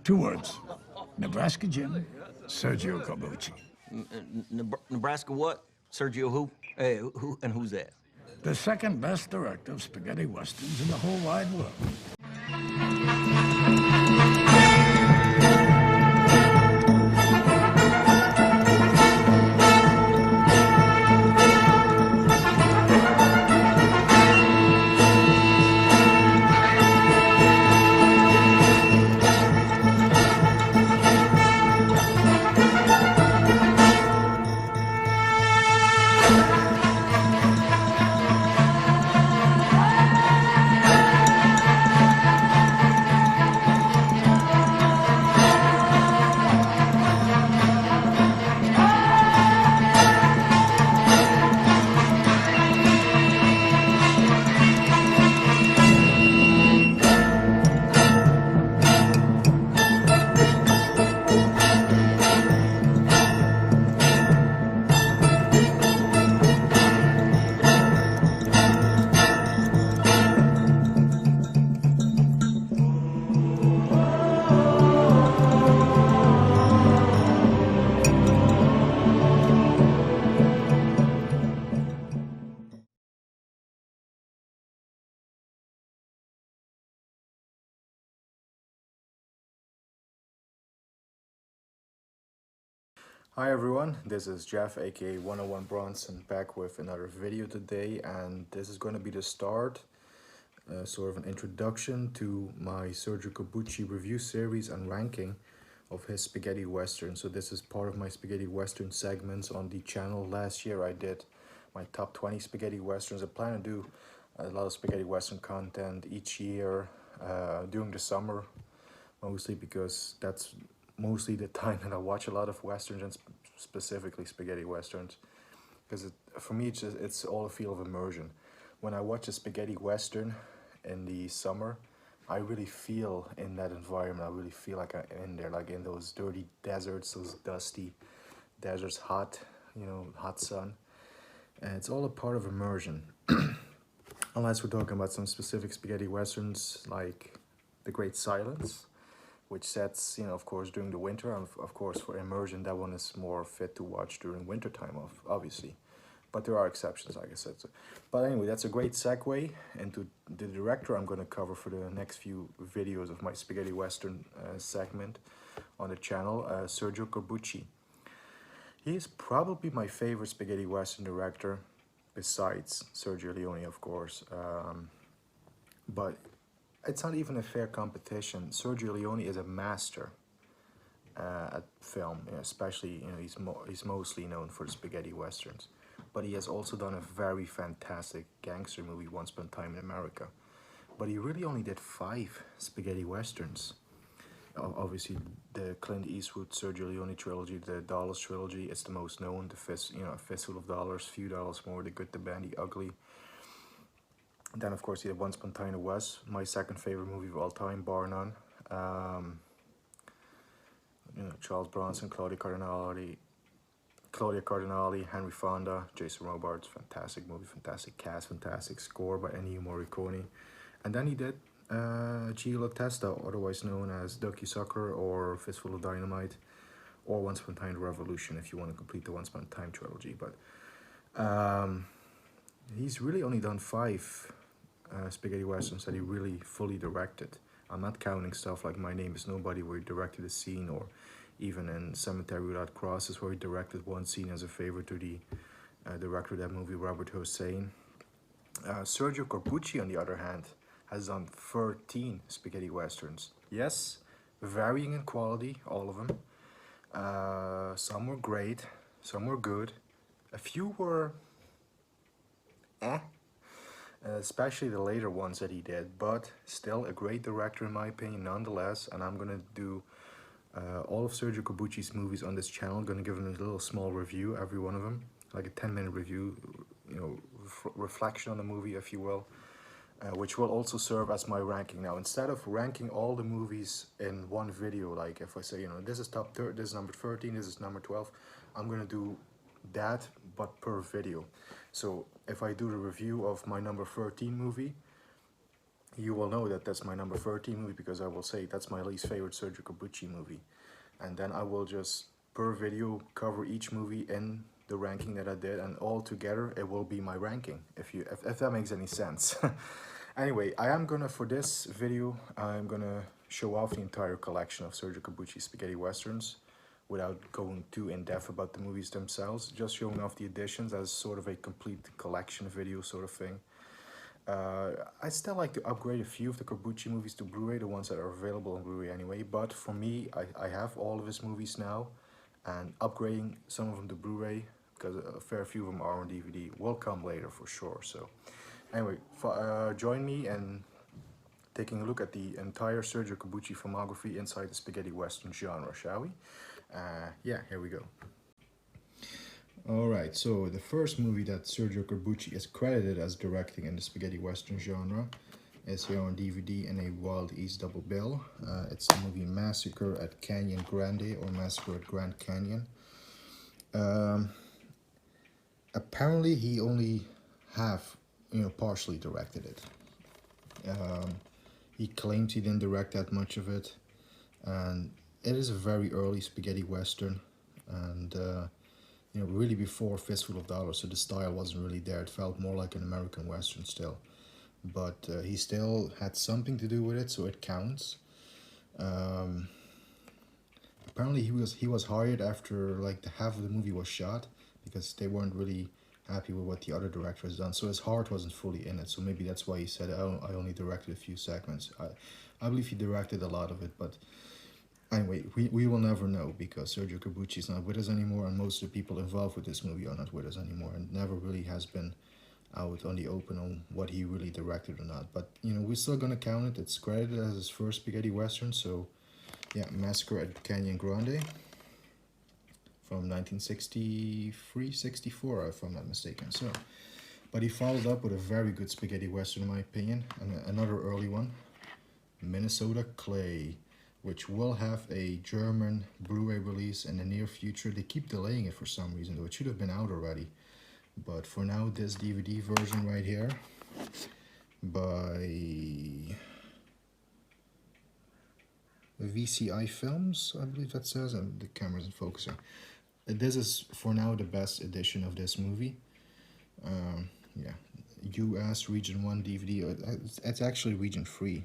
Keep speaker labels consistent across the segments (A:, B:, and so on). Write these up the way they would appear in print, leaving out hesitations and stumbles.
A: Two words. Nebraska Jim, Sergio Corbucci.
B: Nebraska what? Sergio who? Hey, who and who's that?
A: The second best director of spaghetti westerns in the whole wide world.
C: Hi everyone, this is Jeff aka 101 Bronson back with another video today, and this is going to be the start, sort of an introduction to my Sergio Corbucci review series and ranking of his spaghetti western. So this is part of my spaghetti western segments on the channel. Last year I did my top 20 spaghetti westerns. I plan to do a lot of spaghetti western content each year during the summer, mostly because that's mostly the time that I watch a lot of westerns, and specifically spaghetti westerns, because for me it's all a feel of immersion. When I watch a spaghetti western in the summer, I really feel in that environment. I really feel like I'm in there, like in those dirty deserts, those dusty deserts, hot, hot sun, and it's all a part of immersion. Unless we're talking about some specific spaghetti westerns like The Great Silence, which sets, of course, during the winter. And of course, for immersion, that one is more fit to watch during winter time, obviously. But there are exceptions, like I said. But anyway, that's a great segue into the director I'm going to cover for the next few videos of my spaghetti western segment on the channel, Sergio Corbucci. He is probably my favorite spaghetti western director, besides Sergio Leone, of course. But it's not even a fair competition. Sergio Leone is a master at film, especially he's mostly known for the spaghetti westerns, but he has also done a very fantastic gangster movie, Once Upon a Time in America. But he really only did 5 spaghetti westerns. Obviously, the Clint Eastwood Sergio Leone trilogy, the Dollars trilogy, is the most known. A Fistful of Dollars, Few Dollars More, The Good, the Bad, the Ugly. Then, of course, he had Once Upon a Time in the West, my second favorite movie of all time, bar none. Charles Bronson, Claudia Cardinale, Henry Fonda, Jason Robards. Fantastic movie, fantastic cast, fantastic score by Ennio Morricone. And then he did Gio La Testa, otherwise known as Ducky Sucker or Fistful of Dynamite, or Once Upon a Time in the Revolution, if you want to complete the Once Upon a Time trilogy. But he's really only done 5 spaghetti westerns that he really fully directed. I'm not counting stuff like My Name Is Nobody, where he directed a scene, or even in Cemetery Without Crosses, where he directed one scene as a favor to the director of that movie, Robert Hossein. Sergio Corbucci, on the other hand, has done 13 spaghetti westerns. Yes, varying in quality, all of them. Some were great, some were good, a few were especially the later ones that he did, but still a great director in my opinion nonetheless. And I'm gonna do all of Sergio Corbucci's movies on this channel. I'm gonna give him a little small review, every one of them, like a 10-minute review, reflection on the movie, if you will, which will also serve as my ranking. Now, instead of ranking all the movies in one video, like if I say, this is top 30, this is number 13, this is number 12, I'm gonna do that, but per video. So if I do the review of my number 13 movie, you will know that that's my number 13 movie, because I will say that's my least favorite Sergio Corbucci movie. And then I will just, per video, cover each movie in the ranking that I did, and all together it will be my ranking, if that makes any sense. Anyway, I am gonna, for this video, I'm gonna show off the entire collection of Sergio Corbucci spaghetti westerns without going too in-depth about the movies themselves, just showing off the editions as sort of a complete collection video sort of thing. I still like to upgrade a few of the Corbucci movies to Blu-ray, the ones that are available on Blu-ray anyway, but for me, I have all of his movies now, and upgrading some of them to Blu-ray, because a fair few of them are on DVD, will come later for sure. So anyway, join me in taking a look at the entire Sergio Corbucci filmography inside the spaghetti western genre, shall we? Yeah, here we go. Alright, so the first movie that Sergio Corbucci is credited as directing in the spaghetti western genre is here on DVD in a Wild East double bill. It's the movie Massacre at Canyon Grande, or Massacre at Grand Canyon. Apparently he only partially directed it. He claims he didn't direct that much of it, and it is a very early spaghetti western, and really before Fistful of Dollars, so the style wasn't really there. It felt more like an American western still, but he still had something to do with it, so it counts. Apparently he was hired after like the half of the movie was shot, because they weren't really happy with what the other director has done, so his heart wasn't fully in it, so maybe that's why he said, oh, I only directed a few segments. I believe he directed a lot of it, but anyway, we will never know, because Sergio Corbucci is not with us anymore, and most of the people involved with this movie are not with us anymore, and never really has been out on the open on what he really directed or not. But we're still gonna count it. It's credited as his first spaghetti western, so yeah, Massacre at Canyon Grande from 1963-64, if I'm not mistaken. So, but he followed up with a very good spaghetti western, in my opinion, and another early one, Minnesota Clay, which will have a German Blu-ray release in the near future. They keep delaying it for some reason, though. It should have been out already. But for now, this DVD version right here by VCI Films, I believe that says, and the camera isn't focusing. This is, for now, the best edition of this movie. Yeah, US Region 1 DVD. It's actually Region 3.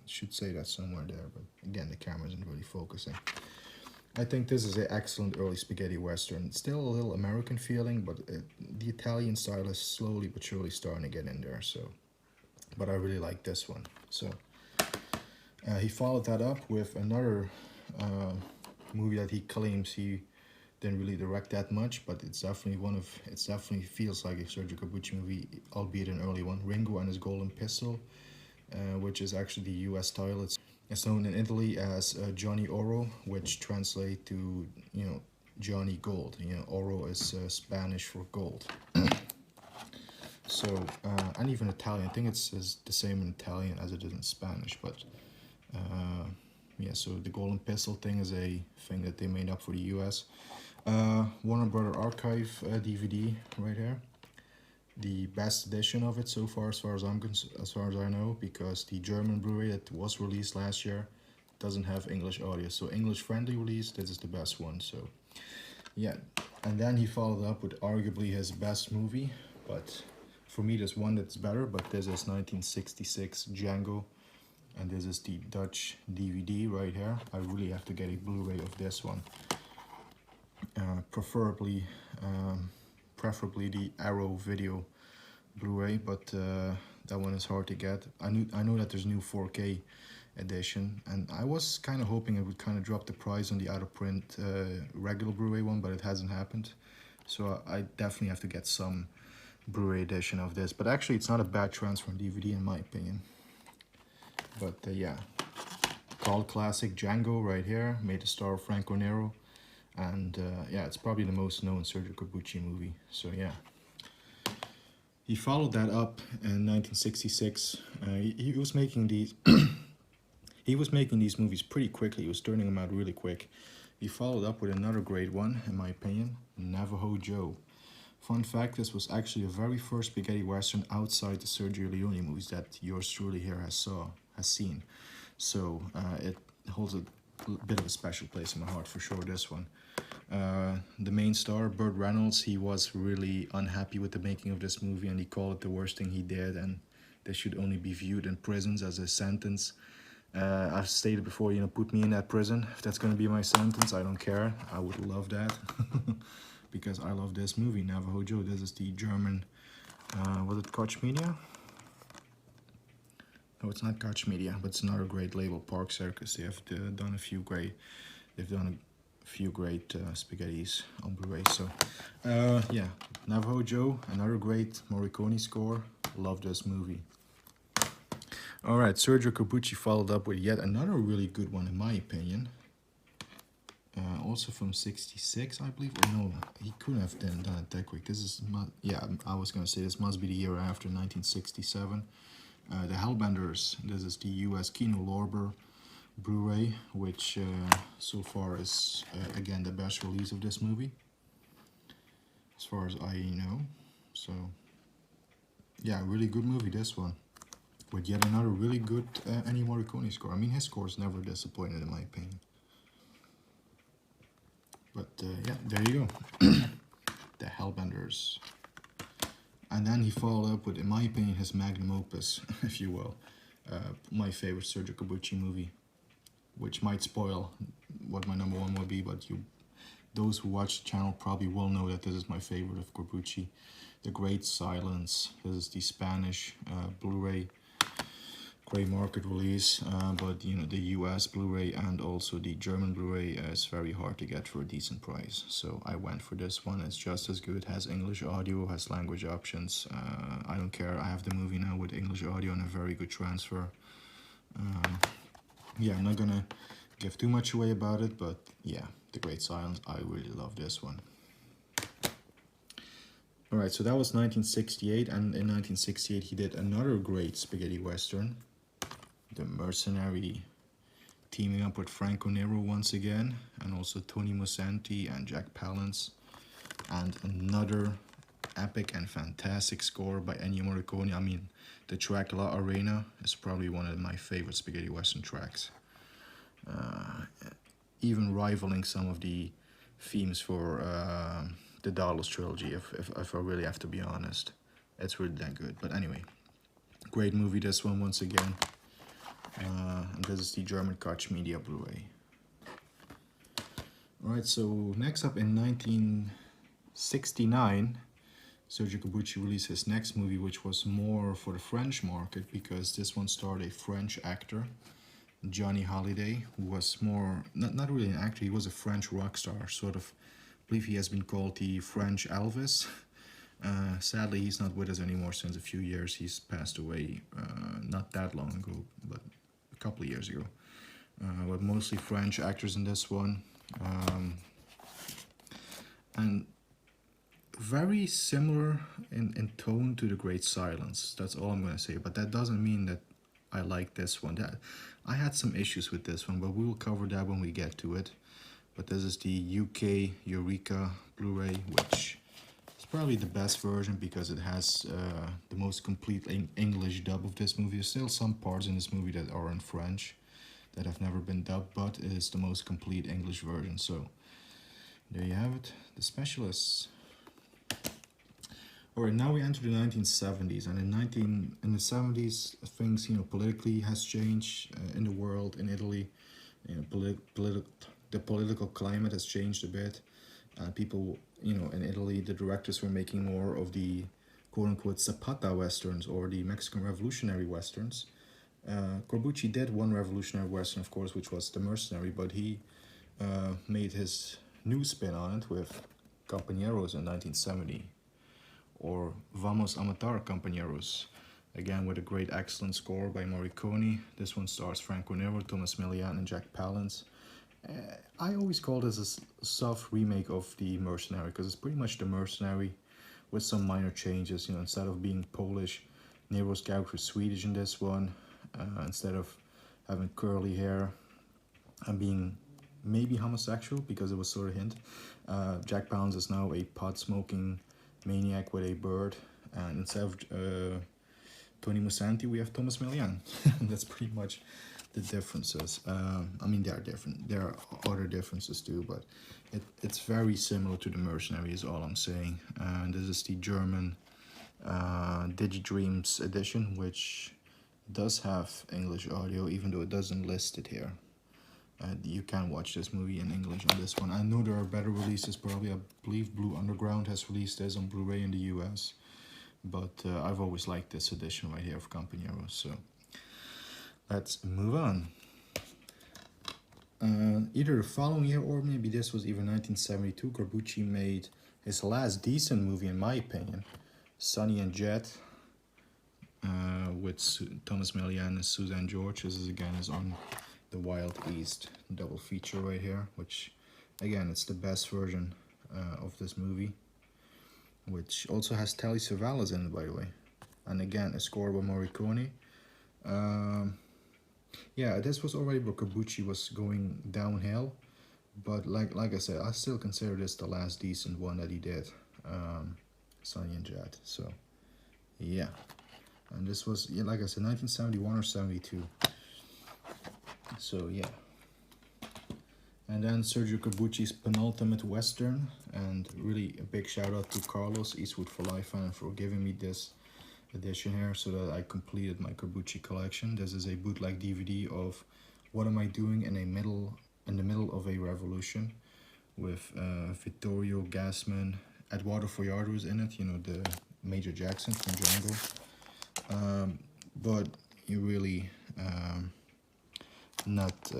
C: Should say that somewhere there, but again, the camera isn't really focusing. I think this is an excellent early spaghetti western. Still a little American feeling, but the Italian style is slowly but surely starting to get in there. So, but I really like this one. So he followed that up with another movie that he claims he didn't really direct that much, but it's definitely it definitely feels like a Sergio Corbucci movie, albeit an early one. Ringo and His Golden Pistol, which is actually the US title. It's known in Italy as Johnny Oro, which translates to, Johnny Gold. Oro is Spanish for gold. So, and even Italian. I think it's the same in Italian as it is in Spanish, but yeah, so the Golden Pistol thing is a thing that they made up for the US. Warner Brother Archive DVD right here. The best edition of it so far, as far as I know, because the German Blu-ray that was released last year doesn't have English audio. So English friendly release, this is the best one. So yeah, and then he followed up with arguably his best movie, but for me there's one that's better. But this is 1966 Django, and this is the Dutch DVD right here. I really have to get a Blu-ray of this one, preferably the Arrow Video Blu-ray, but that one is hard to get. I know that there's new 4K edition, and I was kind of hoping it would kind of drop the price on the out of print regular Blu-ray one, but it hasn't happened. So I definitely have to get some Blu-ray edition of this. But actually, it's not a bad transfer on DVD in my opinion. But yeah, cult classic Django right here, made to star Franco Nero. And yeah, it's probably the most known Sergio Corbucci movie. So yeah, he followed that up in 1966. He was making these he was making these movies pretty quickly. He was turning them out really quick. He followed up with another great one, in my opinion, Navajo Joe. Fun fact, this was actually the very first spaghetti western outside the Sergio Leone movies that yours truly here has seen. So it holds a bit of a special place in my heart for sure, this one. The main star, Burt Reynolds, he was really unhappy with the making of this movie and he called it the worst thing he did, and this should only be viewed in prisons as a sentence. I've stated before, put me in that prison. If that's going to be my sentence, I don't care. I would love that. Because I love this movie, Navajo Joe. This is the German, was it Koch Media? No, it's not Koch Media, but it's another great label, Park Circus. They have done a few great spaghettis on Blu-ray. So, yeah, Navajo Joe, another great Morricone score. Love this movie. All right, Sergio Corbucci followed up with yet another really good one, in my opinion. Also from '66, I believe. Or no, he couldn't have done it that quick. This is, yeah, I was gonna say this must be the year after, 1967. The Hellbenders. This is the U.S. Kino Lorber Blu-ray, which so far is again the best release of this movie, as far as I know. So, yeah, really good movie, this one. With yet another really good Ennio Morricone score. I mean, his scores never disappointed in my opinion. But yeah, there you go. The Hellbenders. And then he followed up with, in my opinion, his magnum opus, if you will. My favorite Sergio Corbucci movie, which might spoil what my number one will be, but those who watch the channel probably will know that this is my favorite of Corbucci. The Great Silence. This is the Spanish Blu-ray gray market release, but the US Blu-ray and also the German Blu-ray is very hard to get for a decent price. So I went for this one. It's just as good, has English audio, has language options. I don't care, I have the movie now with English audio and a very good transfer. Yeah, I'm not gonna give too much away about it, but yeah, The Great Silence, I really love this one. Alright, so that was 1968, and in 1968 he did another great spaghetti western, The Mercenary, teaming up with Franco Nero once again, and also Tony Mussanti and Jack Palance, and another epic and fantastic score by Ennio Morricone. I mean, the track La Arena is probably one of my favorite spaghetti western tracks, even rivaling some of the themes for the Dallas trilogy, if I really have to be honest. It's really that good. But anyway, great movie, this one once again. And this is the German Koch Media Blu-ray. Alright, so next up in 1969, Sergio Corbucci released his next movie, which was more for the French market, because this one starred a French actor, Johnny Hallyday, who was more, not really an actor, he was a French rock star, sort of. I believe he has been called the French Elvis. Sadly, he's not with us anymore since a few years. He's passed away not that long ago, but a couple of years ago. But mostly French actors in this one. And very similar in tone to The Great Silence. That's all I'm going to say. But that doesn't mean that I like this one. I had some issues with this one, but we will cover that when we get to it. But this is the UK Eureka Blu-ray, which is probably the best version because it has the most complete English dub of this movie. There's still some parts in this movie that are in French that have never been dubbed, but it is the most complete English version. So there you have it, The Specialists. Alright, now we enter the 1970s, and in the 70s, things politically has changed in the world, in Italy. The political climate has changed a bit. People, in Italy, the directors were making more of the quote-unquote Zapata westerns, or the Mexican Revolutionary westerns. Corbucci did one revolutionary western, of course, which was The Mercenary, but he made his new spin on it with Companeros in 1970, or Vamos a Matar Companeros, again with a great excellent score by Morricone. This one stars Franco Nero, Thomas Millian, and Jack Palance. I always call this a soft remake of The Mercenary, because it's pretty much The Mercenary with some minor changes. Instead of being Polish, Nero's character is Swedish in this one. Instead of having curly hair and being maybe homosexual, because it was sort of hint, Jack Palance is now a pot-smoking Maniac with a bird, and instead of Tony Musanti, we have Thomas Millian. That's pretty much the differences. I mean, they are different. There are other differences too, but it's very similar to The Mercenary is all I'm saying. And this is the German DigiDreams edition, which does have English audio, even though it doesn't list it here. You can watch this movie in English on this one. I know there are better releases, probably. I believe Blue Underground has released this on Blu-ray in the US. But I've always liked this edition right here of Companeros. So let's move on. Either the following year or maybe this was even 1972, Corbucci made his last decent movie, in my opinion, Sonny and Jet, with Thomas Millian and Suzanne George. This is again is on the Wild East double feature right here, which again it's the best version of this movie, which also has Telly Savalas in it, by the way, and again a score by Morricone. Yeah, this was already where Corbucci was going downhill, but like I said, I still consider this the last decent one that he did, Sonny and Jet. So yeah, and this was, yeah, like I said, 1971 or 72. So yeah, and then Sergio Corbucci's penultimate Western, and really a big shout out to Carlos, Eastwood for Life fan, for giving me this edition here so that I completed my Corbucci collection. This is a bootleg DVD of What Am I Doing in the Middle of a Revolution, with Vittorio Gassman, Eduardo Foyardo is in it, you know, the Major Jackson from Django. But you really not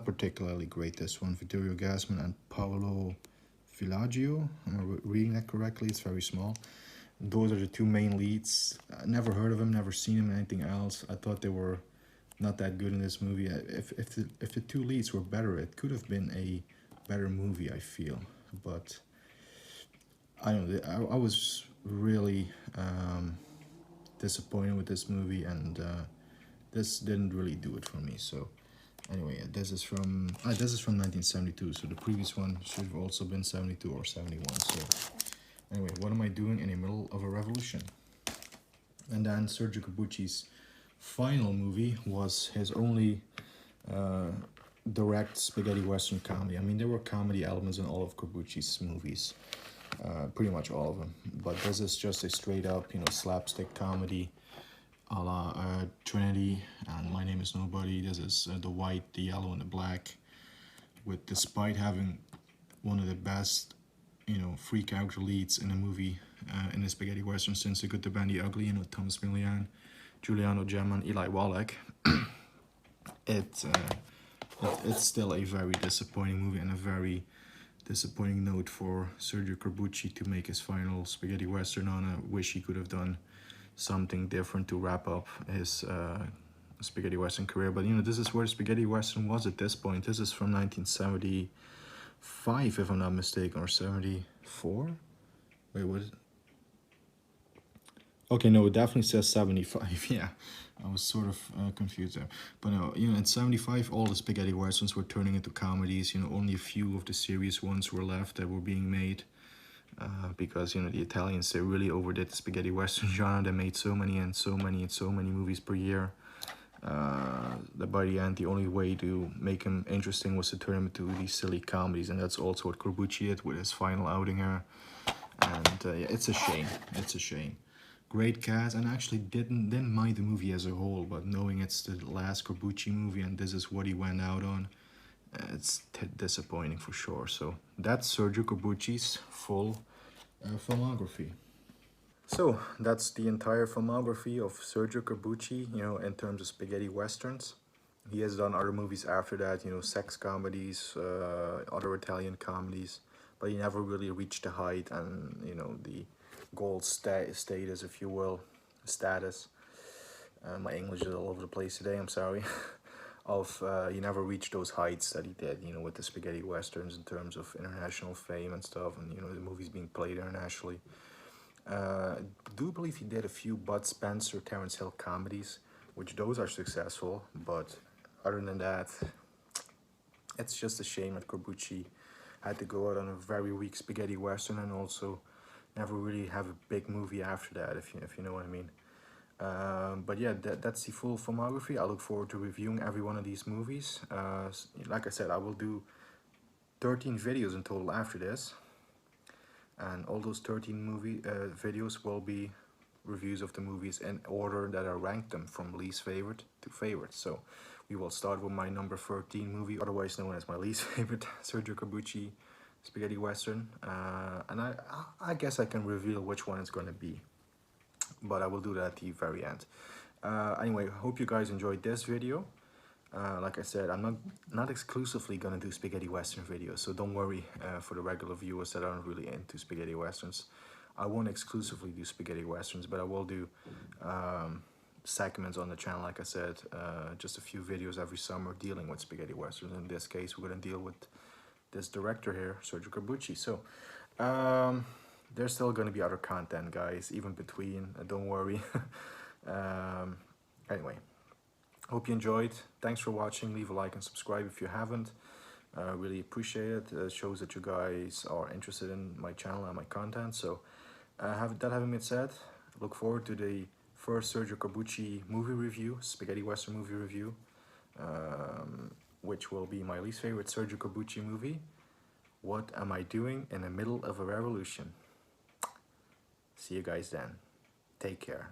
C: particularly great, this one. Vittorio Gassman and Paolo Villaggio, am I reading that correctly? It's very small. Those are the two main leads. I never heard of them, never seen them in anything else. I thought they were not that good in this movie. If the two leads were better, it could have been a better movie, I feel. But I don't know, I was really disappointed with this movie, and this didn't really do it for me. So anyway, this is from 1972, so the previous one should have also been 72 or 71. So anyway, What Am I Doing in the Middle of a Revolution? And then Sergio Corbucci's final movie was his only direct spaghetti western comedy. I mean, there were comedy elements in all of Corbucci's movies, pretty much all of them. But this is just a straight up, you know, slapstick comedy, a la Trinity and My Name Is Nobody. This is the white, the yellow, and the black. With, despite having one of the best, you know, free character leads in a movie, in the spaghetti western since The Good, the Bad, the Ugly, you know, Thomas Millian, Giuliano Gemma, and Eli Wallach. It's still a very disappointing movie, and a very disappointing note for Sergio Corbucci to make his final spaghetti western on. I wish he could have done something different to wrap up his spaghetti western career. But you know, this is where spaghetti western was at this point. This is from 1975, if I'm not mistaken, or 74. Wait, what is it? Okay, no, it definitely says 75. Yeah, I was sort of confused there. But no, you know, in 75, all the spaghetti westerns were turning into comedies. You know, only a few of the serious ones were left that were being made. Because, you know, the Italians, they really overdid the spaghetti western genre. They made so many movies per year, that by the end, the only way to make them interesting was to turn them into these silly comedies. And that's also what Corbucci did with his final outing here. And yeah, it's a shame. It's a shame. Great cast, and actually didn't mind the movie as a whole, but knowing it's the last Corbucci movie and this is what he went out on, it's disappointing for sure. So that's Sergio Corbucci's full filmography. So that's the entire filmography of Sergio Corbucci, you know, in terms of spaghetti westerns. He has done other movies after that, you know, sex comedies, other Italian comedies, but he never really reached the height and, you know, the gold status, if you will, status. My English is all over the place today, I'm sorry. He never reached those heights that he did, you know, with the spaghetti westerns in terms of international fame and stuff, and, you know, the movies being played internationally. I do believe he did a few Bud Spencer, Terence Hill comedies, which those are successful, but other than that, it's just a shame that Corbucci had to go out on a very weak spaghetti western, and also never really have a big movie after that, if you know what I mean. But yeah, that's the full filmography. I look forward to reviewing every one of these movies. Like I said, I will do 13 videos in total after this, and all those 13 videos will be reviews of the movies in order that I ranked them from least favorite to favorite. So we will start with my number 13 movie, otherwise known as my least favorite, Sergio Corbucci spaghetti western, and I guess I can reveal which one it's going to be, but I will do that at the very end. Anyway, hope you guys enjoyed this video. Like I said, I'm not exclusively gonna do spaghetti western videos, so don't worry for the regular viewers that aren't really into spaghetti westerns. I won't exclusively do spaghetti westerns, but I will do segments on the channel, like I said, just a few videos every summer dealing with spaghetti westerns. In this case, we're gonna deal with this director here, Sergio Corbucci. So there's still gonna be other content, guys, even between, don't worry. Anyway, hope you enjoyed. Thanks for watching. Leave a like and subscribe if you haven't. Really appreciate it. It shows that you guys are interested in my channel and my content. So that having been said, look forward to the first Sergio Corbucci movie review, spaghetti western movie review, which will be my least favorite Sergio Corbucci movie. What Am I Doing in the Middle of a Revolution? See you guys then. Take care.